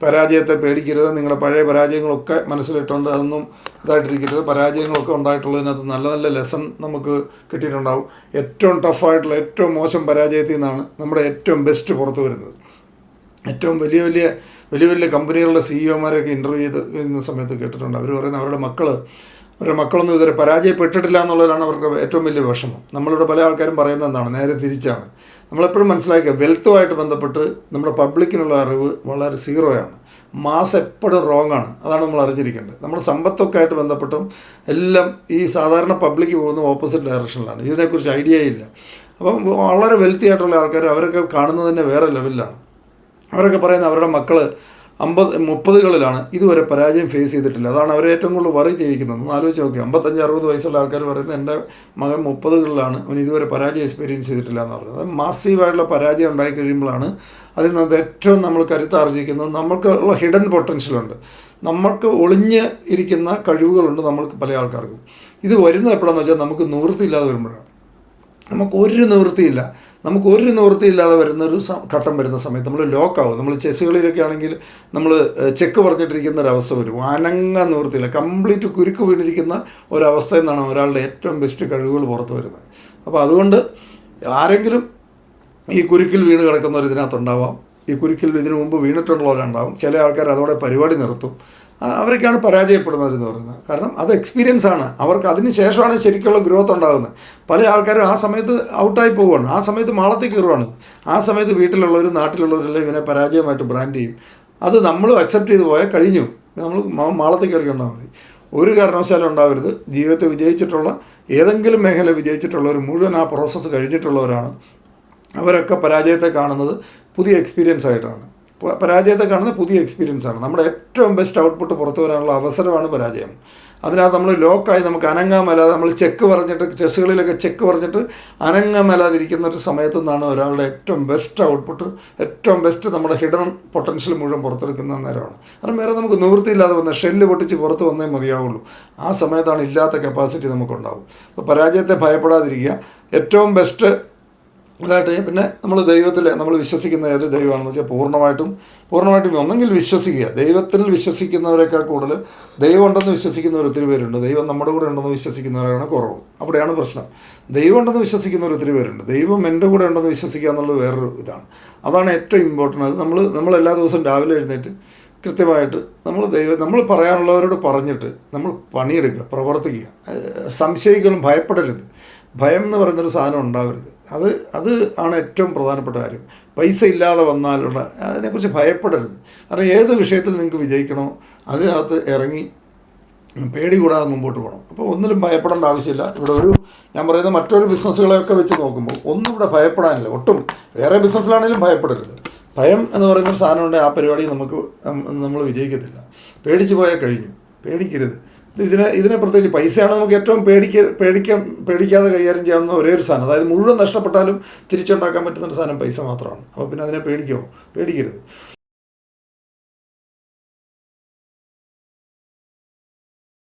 പരാജയത്തെ പേടിക്കരുത്. നിങ്ങളുടെ പഴയ പരാജയങ്ങളൊക്കെ മനസ്സിലിട്ടുകൊണ്ട് അതൊന്നും ഇതായിട്ടിരിക്കരുത്. പരാജയങ്ങളൊക്കെ ഉണ്ടായിട്ടുള്ളതിനകത്ത് നല്ല നല്ല ലെസൺ നമുക്ക് കിട്ടിയിട്ടുണ്ടാവും. ഏറ്റവും ടഫായിട്ടുള്ള ഏറ്റവും മോശം പരാജയത്തിൽ നിന്നാണ് നമ്മുടെ ഏറ്റവും ബെസ്റ്റ് പുറത്തു വരുന്നത്. ഏറ്റവും വലിയ വലിയ വലിയ വലിയ കമ്പനികളുടെ സിഇഒമാരെയൊക്കെ ഇൻ്റർവ്യൂ ചെയ്യുന്ന സമയത്ത് കേട്ടിട്ടുണ്ട്. അവർ പറയുന്നത് അവരുടെ മക്കളൊന്നും ഇതുവരെ പരാജയപ്പെട്ടിട്ടില്ല എന്നുള്ളതാണ് അവർക്ക് ഏറ്റവും വലിയ വിഷമം. നമ്മളിവിടെ പല ആൾക്കാരും പറയുന്നത് എന്താണ്, നേരെ തിരിച്ചാണ്. നമ്മളെപ്പോഴും മനസ്സിലാക്കുക, വെൽത്തുമായിട്ട് ബന്ധപ്പെട്ട് നമ്മുടെ പബ്ലിക്കിനുള്ള അറിവ് വളരെ സീറോയാണ്. മാസ് എപ്പോഴും റോങ് ആണ്. അതാണ് നമ്മൾ അറിഞ്ഞിരിക്കേണ്ടത്. നമ്മുടെ സമ്പത്തൊക്കെ ആയിട്ട് ബന്ധപ്പെട്ടും എല്ലാം ഈ സാധാരണ പബ്ലിക്ക് പോകുന്ന ഓപ്പോസിറ്റ് ഡയറക്ഷനിലാണ്. ഇതിനെക്കുറിച്ച് ഐഡിയ ഇല്ല. അപ്പം വളരെ വെൽത്തി ആയിട്ടുള്ള ആൾക്കാർ അവരൊക്കെ കാണുന്നത് തന്നെ വേറെ ലെവലിലാണ്. അവരൊക്കെ പറയുന്നത് അവരുടെ മക്കൾ 30-30കളിലാണ് ഇതുവരെ പരാജയം ഫേസ് ചെയ്തിട്ടില്ല. അതാണ് അവരെ ഏറ്റവും കൂടുതൽ വറി ചെയ്യിക്കുന്നത്. ഒന്ന് ആലോചിച്ച് നോക്കി, 55-60 വയസ്സുള്ള ആൾക്കാർ പറയുന്നത് എൻ്റെ മകൻ 30കളിലാണ്, അവൻ ഇതുവരെ പരാജയം എക്സ്പീരിയൻസ് ചെയ്തിട്ടില്ല എന്ന് പറയുന്നത്. അത് മാസീവായിട്ടുള്ള പരാജയം ഉണ്ടായി കഴിയുമ്പോഴാണ് അതിൽ നിന്ന് ഏറ്റവും നമ്മൾ കരുത്താർജിക്കുന്നത്. നമുക്കുള്ള ഹിഡൻ പൊട്ടൻഷ്യലുണ്ട്, നമ്മൾക്ക് ഒളിഞ്ഞ് ഇരിക്കുന്ന കഴിവുകളുണ്ട് നമ്മൾക്ക് പല ആൾക്കാർക്കും. ഇത് വരുന്നത് എപ്പോഴാണെന്ന് വെച്ചാൽ നമുക്ക് നിവൃത്തിയില്ലാതെ വരുമ്പോഴാണ്. നമുക്കൊരു നിവൃത്തിയില്ലാതെ വരുന്നൊരു ഘട്ടം വരുന്ന സമയത്ത് നമ്മൾ ലോക്കാവും. നമ്മൾ ചെസ്സുകളിലൊക്കെ ആണെങ്കിൽ നമ്മൾ ചെക്ക് പറഞ്ഞിട്ടിരിക്കുന്ന ഒരവസ്ഥ വരും. നിവൃത്തിയില്ല, കംപ്ലീറ്റ് കുരുക്ക് വീണിരിക്കുന്ന ഒരവസ്ഥയിൽ നിന്നാണ് ഒരാളുടെ ഏറ്റവും ബെസ്റ്റ് കഴിവുകൾ പുറത്തു വരുന്നത്. അപ്പോൾ അതുകൊണ്ട് ആരെങ്കിലും ഈ കുരുക്കിൽ വീണ് കിടക്കുന്നവർ ഇതിനകത്തുണ്ടാവാം. ഈ കുരുക്കിൽ ഇതിനു മുമ്പ് വീണിട്ടുള്ളവരുണ്ടാവും. ചില ആൾക്കാർ അതോടെ പരിപാടി നിർത്തും. അവരൊക്കെയാണ് പരാജയപ്പെടുന്നവരെന്ന് പറയുന്നത്. കാരണം അത് എക്സ്പീരിയൻസ് ആണ്. അവർക്ക് അതിന് ശേഷമാണ് ശരിക്കുള്ള ഗ്രോത്ത് ഉണ്ടാകുന്നത്. പല ആൾക്കാരും ആ സമയത്ത് ഔട്ടായി പോവുകയാണ്, ആ സമയത്ത് മാളത്തിൽ കയറുവാണ്. ആ സമയത്ത് വീട്ടിലുള്ളവരും നാട്ടിലുള്ളവരെല്ലാം ഇവനെ പരാജയമായിട്ട് ബ്രാൻഡ് ചെയ്യും. അത് നമ്മൾ അക്സെപ്റ്റ് ചെയ്ത് പോയാൽ കഴിഞ്ഞു. നമ്മൾ മാളത്തിൽ കയറി കൊണ്ടാൽ മതി. ഒരു കാരണവശാലും ഉണ്ടാവരുത്. ജീവിതത്തിൽ വിജയിച്ചിട്ടുള്ള ഏതെങ്കിലും മേഖല വിജയിച്ചിട്ടുള്ളവർ മുഴുവൻ ആ പ്രോസസ്സ് കഴിഞ്ഞിട്ടുള്ളവരാണ്. അവരൊക്കെ പരാജയത്തെ കാണുന്നത് പുതിയ എക്സ്പീരിയൻസ് ആയിട്ടാണ്. പരാജയത്തെ കാണുന്ന പുതിയ എക്സ്പീരിയൻസാണ്. നമ്മുടെ ഏറ്റവും ബെസ്റ്റ് ഔട്ട്പുട്ട് പുറത്തു വരാനുള്ള അവസരമാണ് പരാജയം. അതിനകത്ത് നമ്മൾ ലോക്കായി നമുക്ക് അനങ്ങാൻ മേലാതെ, നമ്മൾ ചെക്ക് പറഞ്ഞിട്ട് ചെസ്സുകളിലൊക്കെ ചെക്ക് പറഞ്ഞിട്ട് അനങ്ങാൻ മേലാതിരിക്കുന്ന ഒരു സമയത്തു നിന്നാണ് ഒരാളുടെ ഏറ്റവും ബെസ്റ്റ് ഔട്ട്പുട്ട്, ഏറ്റവും ബെസ്റ്റ് നമ്മുടെ ഹിഡൻ പൊട്ടൻഷ്യൽ മുഴുവൻ പുറത്തെടുക്കുന്ന നേരമാണ്. കാരണം വേറെ നമുക്ക് നിവൃത്തിയില്ലാതെ വന്ന ഷെല്ല് പൊട്ടിച്ച് പുറത്ത് വന്നേ മതിയാവുള്ളൂ. ആ സമയത്താണ് ഇല്ലാത്ത കപ്പാസിറ്റി നമുക്കുണ്ടാവും. അപ്പോൾ പരാജയത്തെ ഭയപ്പെടാതിരിക്കുക. ഏറ്റവും ബെസ്റ്റ് അതായിട്ട് പിന്നെ നമ്മൾ ദൈവത്തിൽ നമ്മൾ വിശ്വസിക്കുന്ന ഏത് ദൈവമാണെന്ന് വെച്ചാൽ പൂർണ്ണമായിട്ടും ഒന്നെങ്കിൽ വിശ്വസിക്കുക. ദൈവത്തിൽ വിശ്വസിക്കുന്നവരെക്കാൾ കൂടുതൽ ദൈവം ഉണ്ടെന്ന് വിശ്വസിക്കുന്നവർ ഒത്തിരി പേരുണ്ട്. ദൈവം നമ്മുടെ കൂടെ ഉണ്ടെന്ന് വിശ്വസിക്കുന്നവരാണ് കുറവ്. അവിടെയാണ് പ്രശ്നം. ദൈവം ഉണ്ടെന്ന് വിശ്വസിക്കുന്നവർ ഒത്തിരി പേരുണ്ട്. ദൈവം എൻ്റെ കൂടെ ഉണ്ടെന്ന് വിശ്വസിക്കുക എന്നുള്ളത് വേറൊരു ഇതാണ്. അതാണ് ഏറ്റവും ഇമ്പോർട്ടൻ്റ്. അത് നമ്മൾ എല്ലാ ദിവസവും രാവിലെ എഴുന്നേറ്റ് കൃത്യമായിട്ട് നമ്മൾ പറയാനുള്ളവരോട് പറഞ്ഞിട്ട് നമ്മൾ പണിയെടുക്കുക, പ്രവർത്തിക്കുക. സംശയിക്കലും ഭയപ്പെടരുത്. ഭയം എന്ന് പറയുന്നൊരു സാധനം ഉണ്ടാവരുത്. അത് ആണ് ഏറ്റവും പ്രധാനപ്പെട്ട കാര്യം. പൈസ ഇല്ലാതെ വന്നാലുള്ള അതിനെക്കുറിച്ച് ഭയപ്പെടരുത്. കാരണം ഏത് വിഷയത്തിൽ നിങ്ങൾക്ക് വിജയിക്കണോ അതിനകത്ത് ഇറങ്ങി പേടി കൂടാതെ മുമ്പോട്ട് പോകണം. അപ്പോൾ ഒന്നിലും ഭയപ്പെടേണ്ട ആവശ്യമില്ല. ഇവിടെ ഞാൻ പറയുന്ന മറ്റൊരു ബിസിനസ്സുകളെയൊക്കെ വെച്ച് നോക്കുമ്പോൾ ഒന്നും ഇവിടെ ഭയപ്പെടാനില്ല. ഒട്ടും വേറെ ബിസിനസ്സിലാണെങ്കിലും ഭയപ്പെടരുത്. ഭയം എന്ന് പറയുന്നൊരു സാധനമുണ്ടെങ്കിൽ ആ പരിപാടി നമ്മൾ വിജയിക്കത്തില്ല. പേടിച്ച് പോയാൽ കഴിഞ്ഞു. പേടിക്കരുത്. ഇതിനെ പ്രത്യേകിച്ച് പൈസയാണ് നമുക്ക് ഏറ്റവും പേടിക്കാതെ കൈകാര്യം ചെയ്യാവുന്ന ഒരേ ഒരു സാധനം. അതായത് മുഴുവൻ നഷ്ടപ്പെട്ടാലും തിരിച്ചുണ്ടാക്കാൻ പറ്റുന്നൊരു സാധനം പൈസ മാത്രമാണ്. അപ്പോൾ പിന്നെ അതിനെ പേടിക്കരുത്.